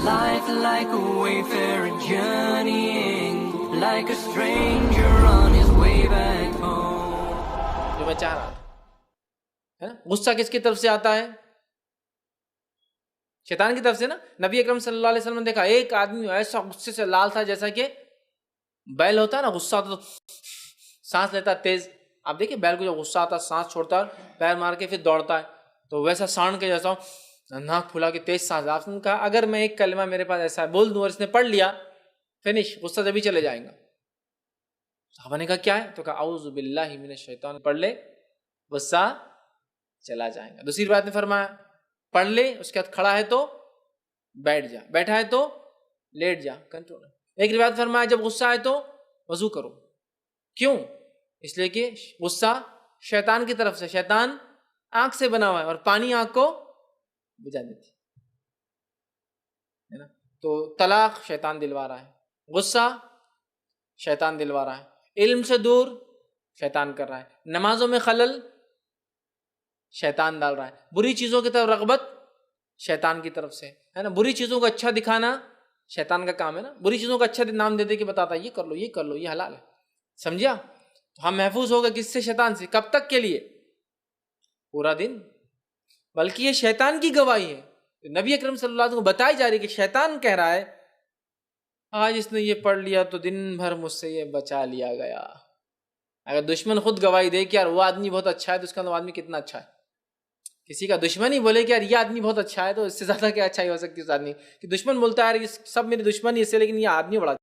Life like a wayfarer journeying, like a stranger on his way back home. جو میں چاہ رہا تھا ہے نا. غصہ کس کی طرف سے آتا ہے؟ شیطان کی طرف سے نا. نبی اکرم صلی اللہ علیہ وسلم نے دیکھا ایک آدمی ایسا غصے سے لال تھا جیسا کہ بیل ہوتا ہے نا، غصہ آتا تو سانس لیتا تیز. آپ دیکھیں بیل کو جب غصہ آتا سانس چھوڑتا ہے، پیر مار کے پھر دوڑتا ہے، تو ویسا سانڈ کے جیسا ناک پھلا کے تیز سانس. آپ نے کہا اگر میں ایک کلمہ میرے پاس ایسا ہے بول دوں اور اس نے پڑھ لیا فنش، غصہ جبھی چلے جائیں گا. صحابہ نے کہا کیا ہے؟ تو کہا اعوذ باللہ من الشیطان، پڑھ لے غصہ چلا جائیں گا. دوسری بات نے فرمایا پڑھ لے، اس کے بعد کھڑا ہے تو بیٹھ جا، بیٹھا ہے تو لیٹ جا، کنٹرول. ایک روایت فرمایا جب غصہ آئے تو وضو کرو. کیوں؟ اس لیے کہ غصہ شیطان کی طرف سے، شیطان آنکھ سے بنا ہوا ہے اور پانی آنکھ کو بجھا دیتی ہے نا. تو طلاق شیطان دلوا رہا ہے، غصہ شیطان دلوا رہا ہے، علم سے دور شیطان کر رہا ہے، نمازوں میں خلل شیطان ڈال رہا ہے، بری چیزوں کی طرف رغبت شیطان کی طرف سے ہے نا. بری چیزوں کو اچھا دکھانا شیطان کا کام ہے نا. بری چیزوں کو اچھا نام دے دے کے بتاتا ہے یہ کر لو یہ کر لو یہ حلال ہے. سمجھا؟ تو ہم محفوظ ہو گئے کس سے؟ شیطان سے. کب تک کے لیے؟ پورا دن. بلکہ یہ شیطان کی گواہی ہے. نبی اکرم صلی اللہ علیہ وسلم کو بتائی جا رہی ہے کہ شیطان کہہ رہا ہے آج اس نے یہ پڑھ لیا تو دن بھر مجھ سے یہ بچا لیا گیا. اگر دشمن خود گواہی دے کہ یار وہ آدمی بہت اچھا ہے تو اس کا آدمی کتنا اچھا ہے. کسی کا دشمن ہی بولے کہ یار یہ آدمی بہت اچھا ہے تو اس سے زیادہ کیا اچھائی ہو سکتی ہے اس آدمی کی. دشمن بولتا ہے یار یہ سب میرے دشمن ہی اس سے، لیکن یہ آدمی بڑا